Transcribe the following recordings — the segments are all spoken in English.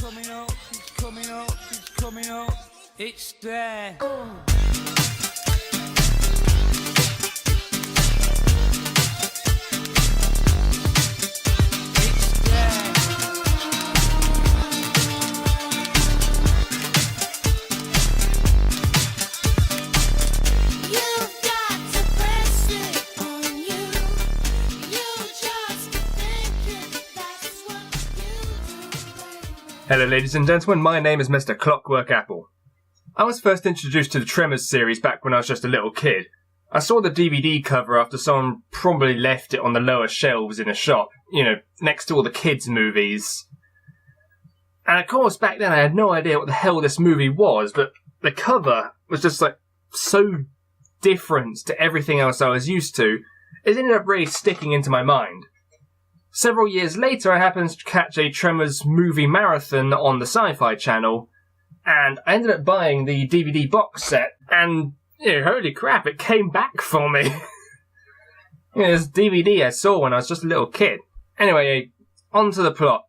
coming up, it's coming up, it's coming up, it's there. Hello ladies and gentlemen, my name is Mr. Clockwork Apple. I was first introduced to the Tremors series back when I was just a little kid. I saw the DVD cover after someone probably left it on the lower shelves in a shop, next to all the kids' movies. And of course back then I had no idea what the hell this movie was, but the cover was just so different to everything else I was used to, it ended up really sticking into my mind. Several years later, I happened to catch a Tremors movie marathon on the Sci-Fi Channel, and I ended up buying the DVD box set, and, holy crap, it came back for me. This DVD I saw when I was just a little kid. Anyway, on to the plot.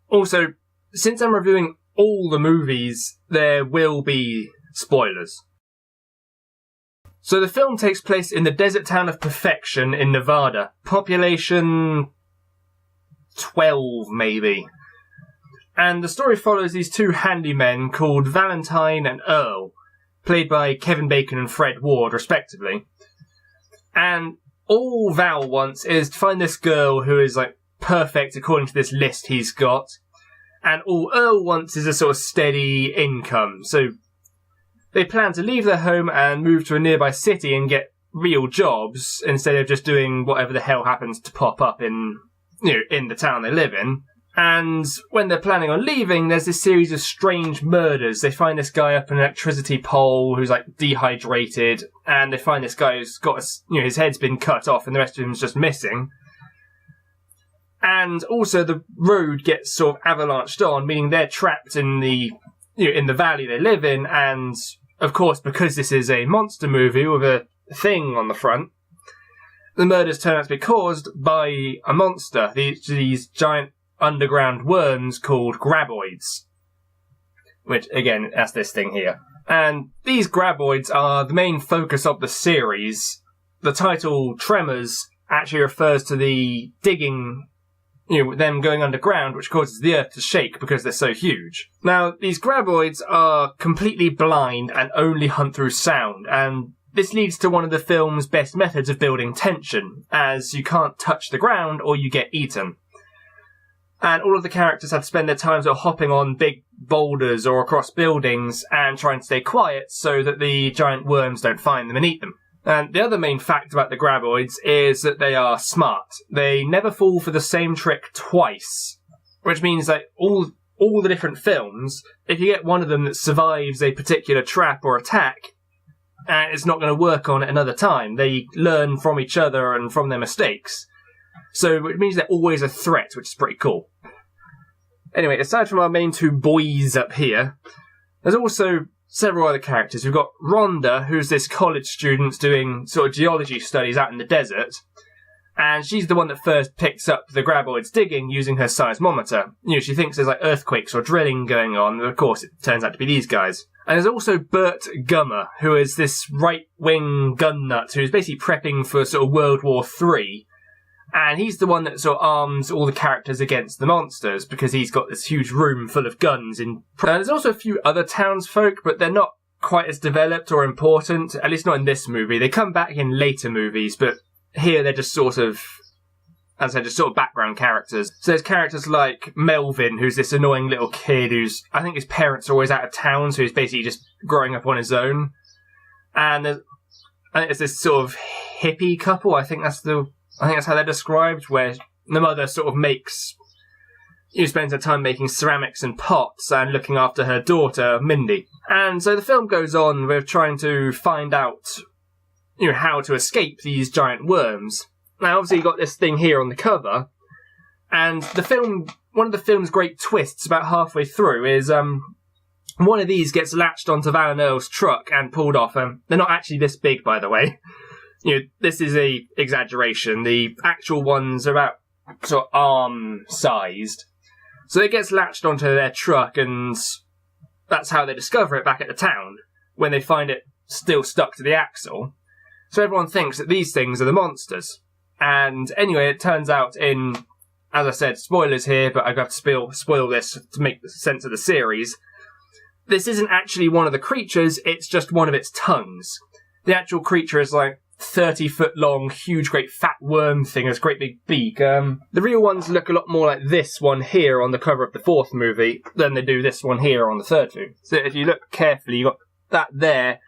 Also, since I'm reviewing all the movies, there will be spoilers. So the film takes place in the desert town of Perfection in Nevada. Population 12, maybe. And the story follows these two handymen called Valentine and Earl, played by Kevin Bacon and Fred Ward, respectively. And all Val wants is to find this girl who is, perfect according to this list he's got. And all Earl wants is a sort of steady income. So they plan to leave their home and move to a nearby city and get real jobs, instead of just doing whatever the hell happens to pop up in the town they live in. And when they're planning on leaving, there's this series of strange murders. They find this guy up an electricity pole who's dehydrated, and they find this guy who's got his head's been cut off and the rest of him's just missing. And also the road gets sort of avalanched on, meaning they're trapped in the valley they live in, and of course, because this is a monster movie with a thing on the front, the murders turn out to be caused by a monster, these giant underground worms called graboids. Which, again, that's this thing here. And these graboids are the main focus of the series. The title, Tremors, actually refers to the digging, them going underground, which causes the earth to shake because they're so huge. Now, these graboids are completely blind and only hunt through sound, and this leads to one of the film's best methods of building tension, as you can't touch the ground or you get eaten. And all of the characters have to spend their time sort of hopping on big boulders or across buildings and trying to stay quiet so that the giant worms don't find them and eat them. And the other main fact about the graboids is that they are smart. They never fall for the same trick twice, which means that all the different films, if you get one of them that survives a particular trap or attack, and it's not going to work on it another time. They learn from each other and from their mistakes. So it means they're always a threat, which is pretty cool. Anyway, aside from our main two boys up here, there's also several other characters. We've got Rhonda, who's this college student doing sort of geology studies out in the desert. And she's the one that first picks up the graboids digging using her seismometer. She thinks there's earthquakes or drilling going on, and of course it turns out to be these guys. And there's also Bert Gummer, who is this right-wing gun nut who's basically prepping for sort of World War III. And he's the one that sort of arms all the characters against the monsters, because he's got this huge room full of guns. And there's also a few other townsfolk, but they're not quite as developed or important, at least not in this movie. They come back in later movies, but here they're just sort of, as I said, just sort of background characters. So there's characters like Melvin, who's this annoying little kid who's, I think his parents are always out of town, so he's basically just growing up on his own. And there's this sort of hippie couple, I think that's how they're described, where the mother sort of spends her time making ceramics and pots and looking after her daughter, Mindy. And so the film goes on with trying to find out, how to escape these giant worms. Now, obviously, you've got this thing here on the cover, and one of the film's great twists about halfway through is, one of these gets latched onto Val and Earl's truck and pulled off. They're not actually this big, by the way. This is a exaggeration. The actual ones are about sort of arm-sized. So it gets latched onto their truck, and that's how they discover it back at the town, when they find it still stuck to the axle. So everyone thinks that these things are the monsters. And anyway, it turns out in, as I said, spoilers here, but I've got to spoil this to make sense of the series. This isn't actually one of the creatures, it's just one of its tongues. The actual creature is like 30-foot long, huge, great fat worm thing with a great big beak. The real ones look a lot more like this one here on the cover of the 4th movie than they do this one here on the 3rd movie. So if you look carefully, you got that there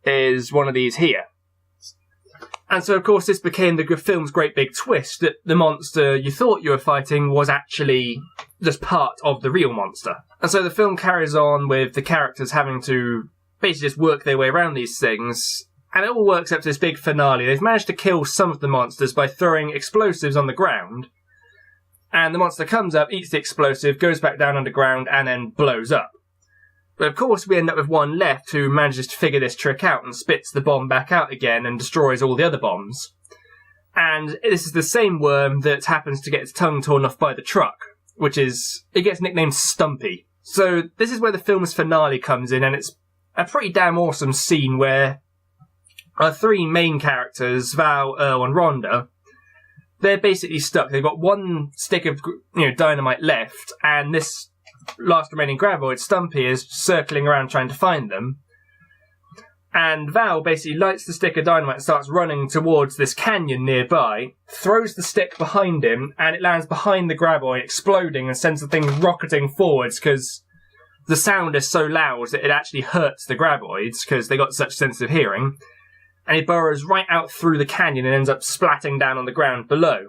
is one of these here. And so, of course, this became the film's great big twist, that the monster you thought you were fighting was actually just part of the real monster. And so the film carries on with the characters having to basically just work their way around these things, and it all works up to this big finale. They've managed to kill some of the monsters by throwing explosives on the ground, and the monster comes up, eats the explosive, goes back down underground, and then blows up. But of course we end up with one left who manages to figure this trick out and spits the bomb back out again and destroys all the other bombs. And this is the same worm that happens to get its tongue torn off by the truck, which is, it gets nicknamed Stumpy. So this is where the film's finale comes in, and it's a pretty damn awesome scene where our 3 main characters, Val, Earl and Rhonda, they're basically stuck. They've got one stick of dynamite left, and this last remaining graboid, Stumpy, is circling around trying to find them. And Val basically lights the stick of dynamite and starts running towards this canyon nearby, throws the stick behind him, and it lands behind the graboid, exploding and sends the thing rocketing forwards because the sound is so loud that it actually hurts the graboids because they got such sensitive hearing. And he burrows right out through the canyon and ends up splatting down on the ground below.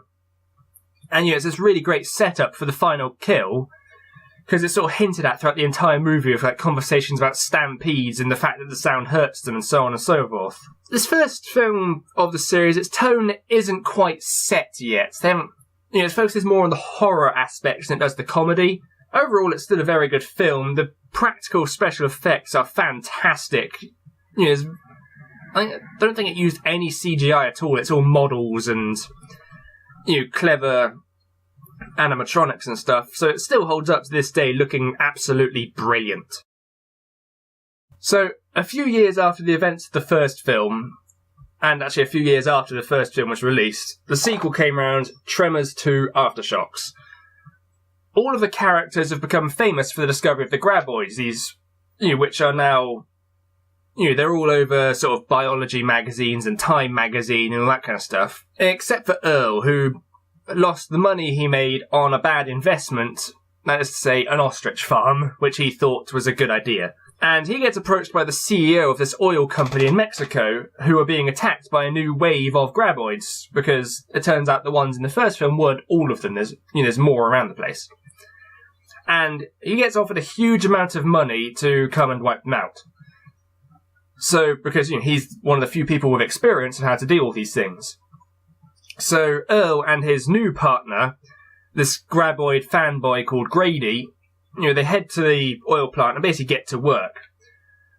And it's this really great setup for the final kill, because it's sort of hinted at throughout the entire movie with like conversations about stampedes and the fact that the sound hurts them and so on and so forth. This first film of the series, its tone isn't quite set yet. They haven't, it focuses more on the horror aspects than it does the comedy. Overall, it's still a very good film. The practical special effects are fantastic. I don't think it used any CGI at all. It's all models and clever animatronics and stuff, so it still holds up to this day looking absolutely brilliant. So, a few years after the events of the first film, and actually a few years after the first film was released, the sequel came around, Tremors 2 Aftershocks. All of the characters have become famous for the discovery of the graboids, these, which are now, they're all over sort of biology magazines and Time magazine and all that kind of stuff, except for Earl, who lost the money he made on a bad investment, that is to say, an ostrich farm, which he thought was a good idea. And he gets approached by the CEO of this oil company in Mexico, who are being attacked by a new wave of graboids, because it turns out the ones in the first film weren't all of them. There's more around the place. And he gets offered a huge amount of money to come and wipe them out. So, because he's one of the few people with experience in how to deal with these things. So Earl and his new partner, this graboid fanboy called Grady, they head to the oil plant and basically get to work.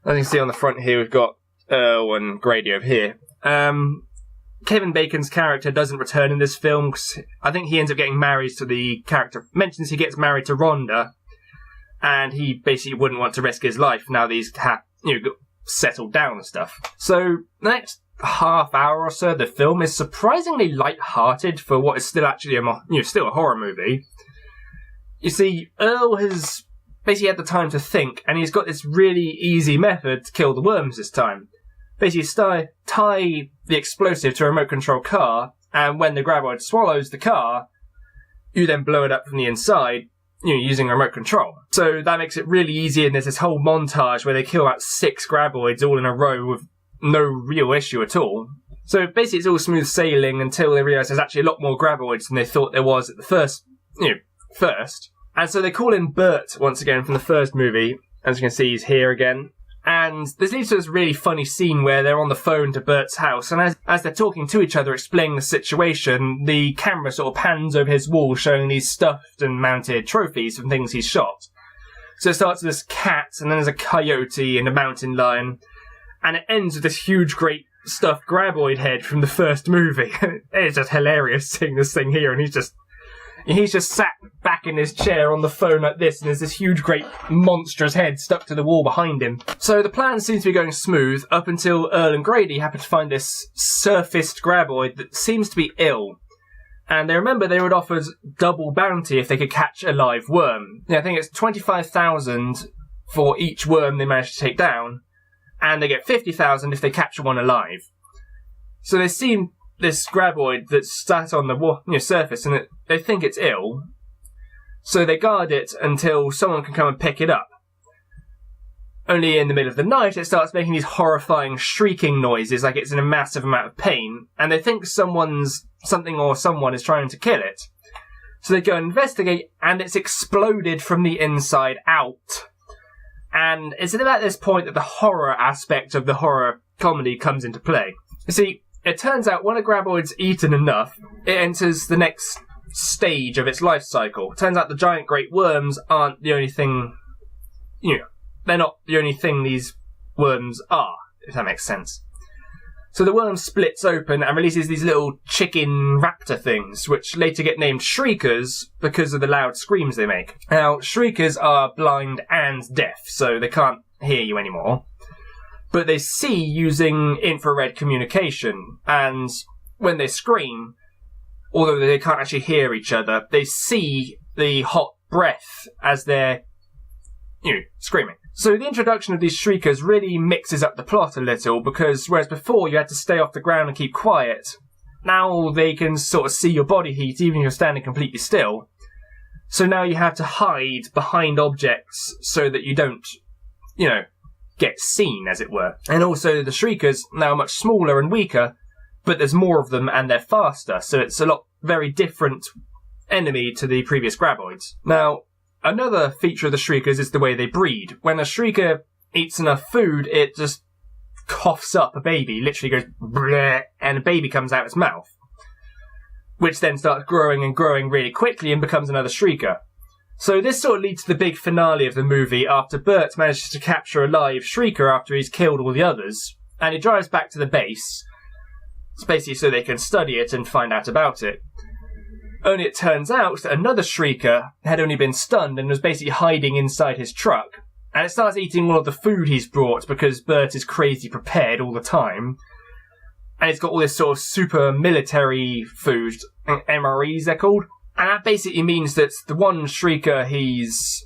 As you can see on the front here, we've got Earl and Grady over here. Kevin Bacon's character doesn't return in this film, 'cause I think he ends up getting married to the character. Mentions he gets married to Rhonda, and he basically wouldn't want to risk his life now that he's got settled down and stuff. So the next half hour or so, the film is surprisingly light-hearted for what is still actually still a horror movie. You see, Earl has basically had the time to think, and he's got this really easy method to kill the worms this time. Basically, tie the explosive to a remote control car, and when the graboid swallows the car, you then blow it up from the inside, using a remote control. So that makes it really easy, and there's this whole montage where they kill about 6 graboids all in a row with no real issue at all. So basically it's all smooth sailing until they realise there's actually a lot more graboids than they thought there was at the first. And so they call in Bert once again from the first movie. As you can see, he's here again. And this leads to this really funny scene where they're on the phone to Bert's house, and as they're talking to each other, explaining the situation, the camera sort of pans over his wall, showing these stuffed and mounted trophies from things he's shot. So it starts with this cat, and then there's a coyote and a mountain lion, and it ends with this huge, great stuffed graboid head from the first movie. It's just hilarious seeing this thing here, and he's just He's just sat back in his chair on the phone like this, and there's this huge, great, monstrous head stuck to the wall behind him. So the plan seems to be going smooth up until Earl and Grady happen to find this surfaced graboid that seems to be ill. And they remember they were offered double bounty if they could catch a live worm. I think it's 25,000 for each worm they manage to take down, and they get 50,000 if they capture one alive. So they see this graboid that's sat on the surface, and they think it's ill. So they guard it until someone can come and pick it up. Only in the middle of the night, it starts making these horrifying shrieking noises like it's in a massive amount of pain, and they think something or someone is trying to kill it. So they go and investigate, and it's exploded from the inside out. And it's at about this point that the horror aspect of the horror comedy comes into play. You see, it turns out when a graboid's eaten enough, it enters the next stage of its life cycle. It turns out the giant great worms aren't the only thing, they're not the only thing these worms are, if that makes sense. So the worm splits open and releases these little chicken raptor things, which later get named shriekers because of the loud screams they make. Now, shriekers are blind and deaf, so they can't hear you anymore. But they see using infrared communication, and when they scream, although they can't actually hear each other, they see the hot breath as they're, screaming. So the introduction of these shriekers really mixes up the plot a little, because whereas before you had to stay off the ground and keep quiet, now they can sort of see your body heat even if you're standing completely still. So now you have to hide behind objects so that you don't, get seen, as it were. And also the shriekers now are much smaller and weaker, but there's more of them and they're faster, so it's a very different enemy to the previous graboids. Now, another feature of the shriekers is the way they breed. When a shrieker eats enough food, it just coughs up a baby, literally goes bleh, and a baby comes out its mouth, which then starts growing and growing really quickly and becomes another shrieker. So this sort of leads to the big finale of the movie after Bert manages to capture a live shrieker after he's killed all the others, and he drives back to the base. It's basically so they can study it and find out about it. Only it turns out that another shrieker had only been stunned and was basically hiding inside his truck. And it starts eating all of the food he's brought because Bert is crazy prepared all the time. And it's got all this sort of super military food, MREs they're called. And that basically means that the one shrieker he's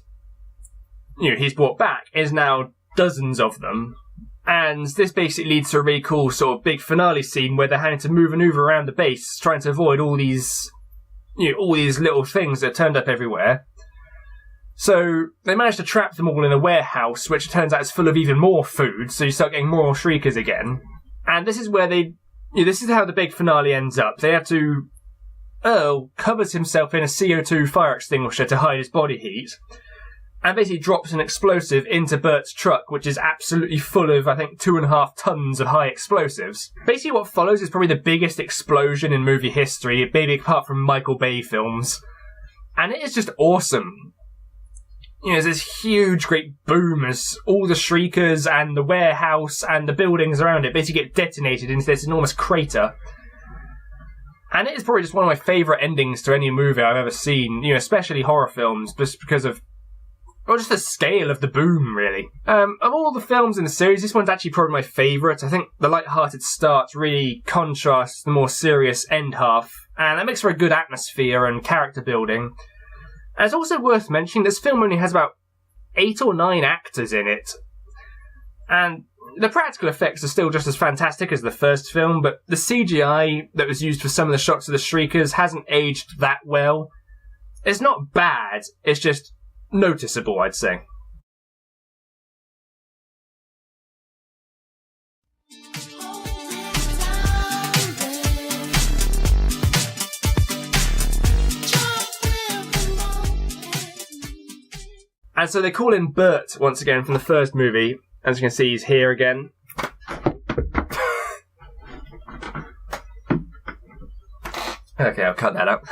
brought back is now dozens of them. And this basically leads to a really cool sort of big finale scene where they're having to maneuver around the base, trying to avoid all these little things that turned up everywhere. So they managed to trap them all in a warehouse, which turns out is full of even more food, so you start getting more shriekers again. And this is where this is how the big finale ends up. They have to... Earl covers himself in a CO2 fire extinguisher to hide his body heat, and basically drops an explosive into Bert's truck, which is absolutely full of, I think, 2.5 tons of high explosives. Basically what follows is probably the biggest explosion in movie history, maybe apart from Michael Bay films. And it is just awesome. There's this huge, great boom as all the shriekers and the warehouse and the buildings around it basically get detonated into this enormous crater. And it is probably just one of my favourite endings to any movie I've ever seen, especially horror films, just because of just the scale of the boom, really. Of all the films in the series, this one's actually probably my favourite. I think the light-hearted start really contrasts the more serious end half, and that makes for a good atmosphere and character building. And it's also worth mentioning, this film only has about 8 or 9 actors in it, and the practical effects are still just as fantastic as the first film, but the CGI that was used for some of the shots of the shriekers hasn't aged that well. It's not bad, it's just noticeable, I'd say. And so they call in Bert once again from the first movie. As you can see, he's here again. Okay, I'll cut that out.